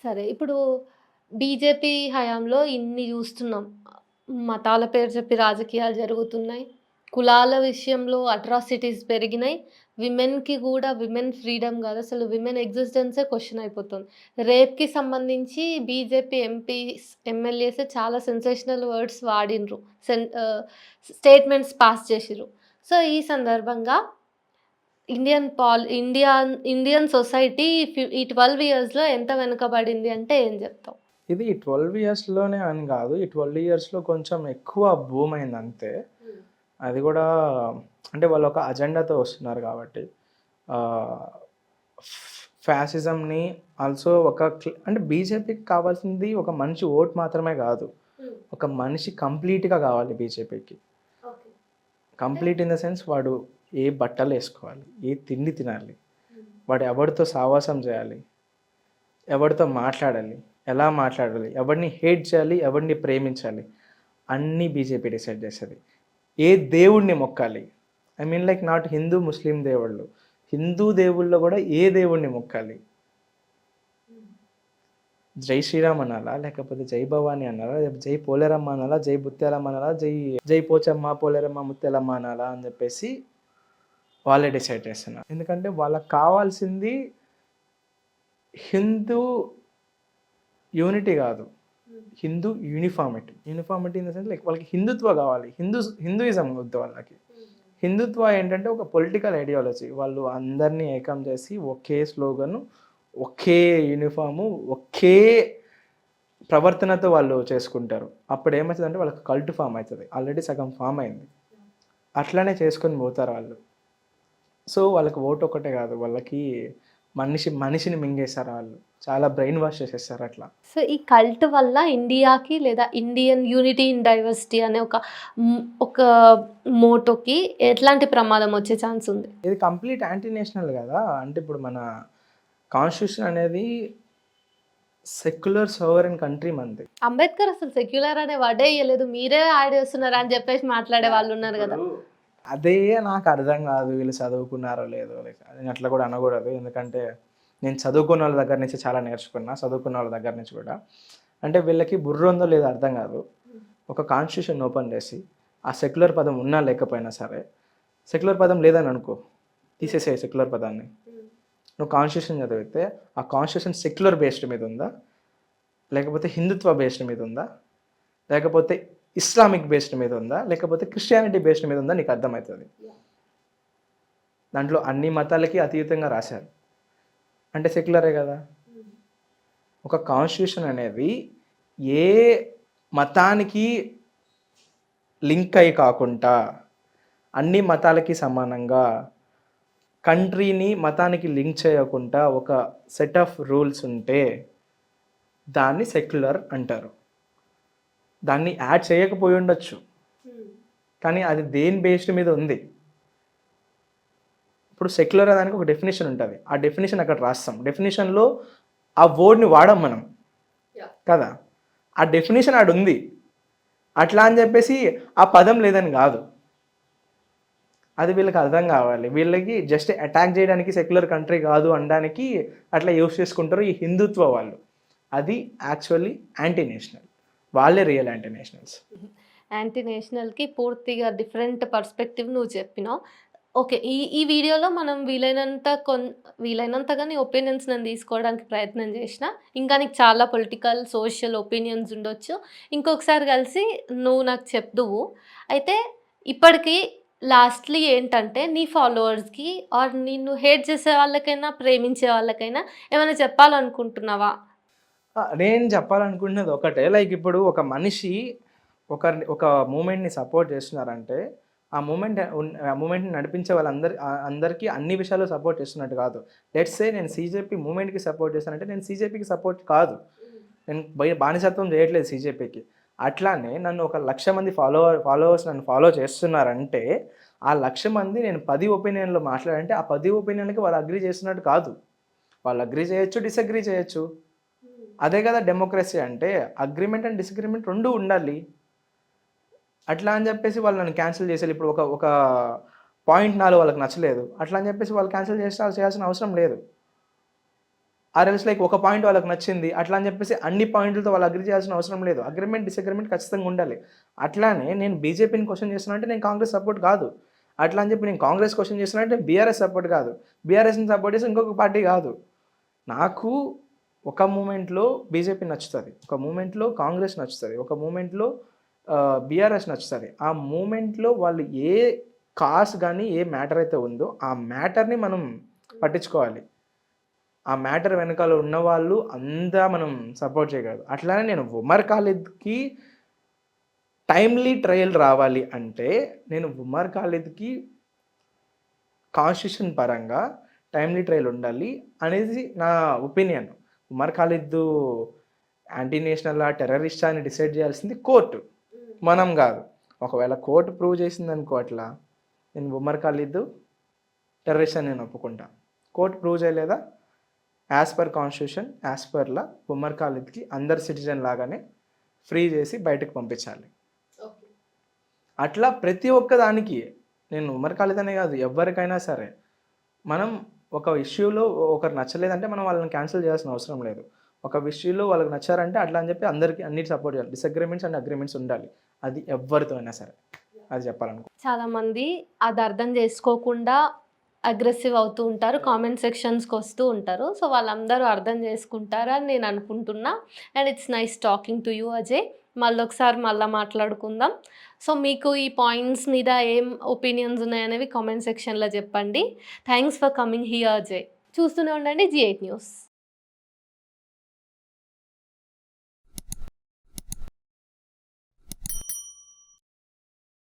సరే. ఇప్పుడు బీజేపీ హయాంలో ఇన్ని జూస్తున్నాం. మతాల పేరు చెప్పి రాజకీయాలు జరుగుతున్నాయి. కులాల విషయంలో అట్రాసిటీస్ పెరిగినాయి. విమెన్‌కి గూడా విమెన్ ఫ్రీడమ్ గాదు. అసలు విమెన్ ఎగ్జిస్టెన్సే క్వెషన్ అయిపోతుంది. రేప్‌కి సంబంధించి బీజేపీ ఎంపీస్, ఎమ్మెల్యేసే చాలా సెన్సేషనల్ వర్డ్స్ వాడిండ్రు. స్టేట్మెంట్స్ పాస్ చేసిర్రు. సో, ఈ సందర్భంగా ఇండియన్ సొసైటీ ఈ 12 ఇయర్స్‌లో ఎంత వెనకబడింది అంటే ఏం జెప్తావు? ఇది 12 ఇయర్స్‌లోనే అని గాదు. ఈ 12 ఇయర్స్‌లో కొంచెం ఎక్కువ బూమ్ అయింది అంతే. అది గూడా అంటే వాళ్ళొక అజెండాతో వస్తున్నారు గాబట్టి. ఆహ్, ఫ్యాసిజంని ఆల్సో అంటే బీజేపీకి కావాల్సింది ఒక మనిషి ఓట్ మాత్రమే గాదు. ఒక మనిషి కంప్లీట్‌గా గావాలి బీజేపీకి. Okay. Complete in the sense వాడు ఏ బట్టలేసుకోవాలి, ఏ తిండి తినాలి, వాడు ఎవరితో సావాసం జేయాలి, ఎవరితో మాట్లాడాలి, ఎలా మాట్లాడాలి, ఎవరిని హేట్ చేయాలి, ఎవరిని ప్రేమించాలి, అన్నీ బీజేపీ డిసైడ్ చేస్తది. ఏ దేవుడిని మొక్కాలి, I mean like not Hindu, Muslim దేవుళ్ళు. హిందూ దేవుళ్ళలో కూడా ఏ దేవుడిని మొక్కాలి, జై శ్రీరామ్ అనాలా, లేకపోతే జై భవాని అనాలా, లేకపోతే జై పోలేరమ్మ అనాలా, జై ముత్యాలమ్మ అనాలా, జై జై పోచమ్మ, పోలేరమ్మ, ముత్యాలమ్మ అనాలా అని చెప్పేసి వాళ్ళే డిసైడ్ చేస్తున్నారు. ఎందుకంటే వాళ్ళకి కావాల్సింది హిందూ యూనిటీ కాదు, Hindu uniformity. Uniformity in the sense like వాళ్ళకి హిందుత్వ కావాలి, హిందూయిజం వద్దు వాళ్ళకి. హిందుత్వ ఏంటంటే ఒక పొలిటికల్ ఐడియాలజీ. వాళ్ళు అందరినీ ఏకం చేసి ఒకే స్లోగను, ఒకే యూనిఫాము, ఒకే ప్రవర్తనతో వాళ్ళు చేసుకుంటారు. అప్పుడు ఏమవుతుందంటే వాళ్ళకి కల్ట్ ఫామ్ అవుతుంది. ఆల్రెడీ సగం ఫామ్ అయింది. అట్లనే చేసుకొని పోతారు వాళ్ళు. సో వాళ్ళకి ఓటు ఒకటే కాదు, వాళ్ళకి మనిషిని మింగేస్తారు వాళ్ళు. చాలా బ్రెయిన్ వాష్ చేసేస్తారు అట్లా. సో, ఈ కల్ట్ వల్ల ఇండియాకి లేదా ఇండియన్ యూనిటీ ఇన్ డైవర్సిటీ అనే ఒక మోటోకి ఎట్లాంటి ప్రమాదం వచ్చే ఛాన్స్ ఉంది? ఇది కంప్లీట్ యాంటీ నేషనల్ కదా. అంటే ఇప్పుడు మన కాన్స్టిట్యూషన్ అనేది సెక్యులర్ సోవరెన్ కంట్రీ మనది. అంబేద్కర్ అసలు సెక్యులర్ అనే వర్డే ఎయలేదు. మీరే యాడ్ చేస్తున్నారు అని చెప్పేసి మాట్లాడే వాళ్ళు ఉన్నారు గదా! అదే నాకు అర్థం కాదు, వీళ్ళు చదువుకున్నారో లేదో. లైక్ నేను అట్లా కూడా అనకూడదు, ఎందుకంటే నేను చదువుకున్న వాళ్ళ దగ్గర నుంచి చాలా నేర్చుకున్నా, చదువుకున్న వాళ్ళ దగ్గర నుంచి కూడా. అంటే వీళ్ళకి బుర్ర ఉందో లేదో అర్థం కాదు. ఒక కాన్స్టిట్యూషన్ ఓపెన్ చేసి ఆ సెక్యులర్ పదం ఉన్నా లేకపోయినా సరే, సెక్యులర్ పదం లేదని అనుకో, తీసేసే సెక్యులర్ పదాన్ని. నువ్వు కాన్స్టిట్యూషన్ చదివితే ఆ కాన్స్టిట్యూషన్ సెక్యులర్ బేస్డ్ మీద ఉందా, లేకపోతే హిందుత్వ బేస్డ్ మీద ఉందా, లేకపోతే ఇస్లామిక్ బేస్డ్ మీద ఉందా, లేకపోతే క్రిస్టియానిటీ బేస్డ్ మీద ఉందా, నీకు అర్థమవుతుంది. దాంట్లో అన్ని మతాలకి అతీతంగా రాశారు అంటే సెక్యులరే కదా. ఒక కాన్స్టిట్యూషన్ అనేది ఏ మతానికి లింక్ అయి కాకుండా అన్ని మతాలకి సమానంగా, కంట్రీని మతానికి లింక్ చేయకుండా ఒక సెట్ ఆఫ్ రూల్స్ ఉంటే దాన్ని సెక్యులర్ అంటారు. దాన్ని యాడ్ చేయకపోయి ఉండొచ్చు, కానీ అది దేని బేస్డ్ మీద ఉంది. ఇప్పుడు సెక్యులర్ దానికి ఒక డెఫినేషన్ ఉంటుంది, ఆ డెఫినేషన్ అక్కడ రాస్తాం. డెఫినేషన్లో ఆ వర్డ్ని వాడం మనం కదా, ఆ డెఫినేషన్ ఆడ ఉంది. అట్లా అని చెప్పేసి ఆ పదం లేదని కాదు. అది వీళ్ళకి అర్థం కావాలి. వీళ్ళకి జస్ట్ అటాక్ చేయడానికి సెక్యులర్ కంట్రీ కాదు అనడానికి అట్లా యూస్ చేసుకుంటారు ఈ హిందుత్వ వాళ్ళు. అది యాక్చువల్లీ యాంటీ నేషనల్. వాళ్ళే రియల్ యాంటీ నేషనల్స్. యాంటీ నేషనల్‌కి పూర్తిగా డిఫరెంట్ పర్స్పెక్టివ్ నువ్వు చెప్పినావు. ఓకే. ఈ ఈ వీడియోలో మనం వీలైనంతగా నీ ఒపీనియన్స్ నేను తీసుకోవడానికి ప్రయత్నం చేషినా. ఇంకా నీకు చాలా పొలిటికల్, సోషల్ ఒపీనియన్స్ ఉండొచ్చు. ఇంకొకసారి కలిసి నువ్వు నాకు చెప్దువు. అయితే ఇప్పటికి లాస్ట్‌లీ ఏంటంటే నీ ఫాలోవర్స్‌కి ఆర్ నిన్ను హేట్ చేసే వాళ్ళకైనా, ప్రేమించే వాళ్ళకైనా ఏమైనా చెప్పాలనుకుంటున్నావా? నేను చెప్పాలనుకుంటున్నది ఒకటే. లైక్ ఇప్పుడు ఒక మనిషి ఒక మూమెంట్‌ని సపోర్ట్ చేస్తున్నారంటే ఆ మూమెంట్‌ని నడిపించే అందరికీ అన్ని విషయాల్లో సపోర్ట్ చేస్తున్నట్టు కాదు. లెట్స్ సే నేను సీజేపీ మూమెంట్‌కి సపోర్ట్ చేస్తానంటే నేను సీజేపీకి సపోర్ట్ కాదు. నేను బానిసత్వం చేయట్లేదు సీజేపీకి. అట్లానే నన్ను ఒక 1,00,000 మంది ఫాలోవర్స్ నన్ను ఫాలో చేస్తున్నారంటే ఆ 1,00,000 మంది నేను 10 ఒపీనియన్‌లో మాట్లాడంటే ఆ 10 ఒపీనియన్‌లకి వాళ్ళు అగ్రీ చేస్తున్నట్టు కాదు. వాళ్ళు అగ్రీ చేయొచ్చు, డిసగ్రీ చేయొచ్చు. అదే కదా డెమోక్రసీ అంటే. అగ్రీమెంట్ అండ్ డిసగ్రీమెంట్ 2 ఉండాలి. అట్లా అని చెప్పేసి వాళ్ళు నన్ను క్యాన్సిల్ చేసేయాలి. ఇప్పుడు ఒక పాయింట్ నాలో వాళ్ళకి నచ్చలేదు, అట్లా అని చెప్పేసి వాళ్ళు క్యాన్సిల్ చేయాల్సిన అవసరం లేదు. ఆర్ఎల్స్ లైక్ ఒక పాయింట్ వాళ్ళకి నచ్చింది అట్లా అని చెప్పేసి అన్ని పాయింట్లతో వాళ్ళు అగ్రీ చేయాల్సిన అవసరం లేదు. అగ్రిమెంట్, డిసగ్రీమెంట్ ఖచ్చితంగా ఉండాలి. అట్లానే నేను బీజేపీని క్వెషన్ చేస్తున్నా అంటే నేను కాంగ్రెస్ సపోర్ట్ కాదు. అట్లా అని చెప్పి నేను కాంగ్రెస్ క్వెషన్ చేస్తున్నా అంటే బీఆర్ఎస్ సపోర్ట్ కాదు. బీఆర్ఎస్‌ని సపోర్ట్ చేసి ఇంకొక పార్టీ కాదు. నాకు ఒక మూమెంట్‌లో బీజేపీ నచ్చుతది. ఒక మూమెంట్‌లో కాంగ్రెస్ నచ్చుతది. ఒక మూమెంట్‌లో బీఆర్ఎస్ నచ్చుతది. ఆ మూమెంట్‌లో వాళ్ళు ఏ కాస్ గాని, ఏ మ్యాటర్ అయితే ఉందో ఆ మ్యాటర్‌ని మనం పట్టించుకోవాలి. ఆ మ్యాటర్ వెనకాల ఉన్నవాళ్ళు అంతా మనం సపోర్ట్ చేయగలరు. అట్లానే నేను ఉమర్ ఖాలిద్‌కి టైమ్‌లీ ట్రయల్ రావాలి అంటే, నేను ఉమర్ ఖాలిద్‌కి కాన్స్టిట్యూషన్ పరంగా టైమ్‌లీ ట్రయల్ ఉండాలి అనేది నా ఒపీనియన్. ఉమర్ ఖాలిద్ యాంటీ నేషనలా, టెర్రరిస్టా అని డిసైడ్ చేయాల్సింది కోర్టు. మనం గాదు. ఒకవేళ కోర్ట్ ప్రూవ్ చేసిందనుకో అట్లా, నేను ఉమర్ ఖాలిద్ టెర్రరిస్ట్ అని నేను ఒప్పుకుంటా. కోర్ట్ ప్రూవ్ చేయలేదా? As per constitution, as per law Umar ఖాలిద్‌కి అందరు సిటిజన్ లాగానే ఫ్రీ చేసి బయటకు పంపించాలి. అట్లా ప్రతి ఒక్క దానికి నేను ఉమర్ ఖాలిద్ అనే కాదు ఎవ్వరికైనా సరే, మనం ఒక ఇష్యూలో ఒకరు నచ్చలేదంటే మనం వాళ్ళని క్యాన్సిల్ చేయాల్సిన అవసరం లేదు. ఒక ఇష్యూలో వాళ్ళకి నచ్చారంటే అట్లా అని చెప్పి అందరికీ అన్నిటి సపోర్ట్ చేయాలి. డిసగ్రీమెంట్స్ అండ్ అగ్రీమెంట్స్ ఉండాలి. అది ఎవ్వరితో అయినా సరే. అది చెప్పాలనుకో. చాలామంది అది అర్థం చేసుకోకుండా అగ్రెసివ్ అవుతూ ఉంటారు. కామెంట్ సెక్షన్స్‌కి వస్తూ ఉంటారు. సో, వాళ్ళందరూ అర్థం చేసుకుంటారని నేను అనుకుంటున్నా. And it's nice talking to you Ajay. మళ్ళొకసారి మాట్లాడుకుందాం. సో, మీకు ఈ పాయింట్స్ మీద ఏం ఒపీనియన్స్ ఉన్నాయనేవి కామెంట్ సెక్షన్‌లో చెప్పండి. Thanks for coming here Ajay. చూస్తూనే ఉండండి G8 న్యూస్.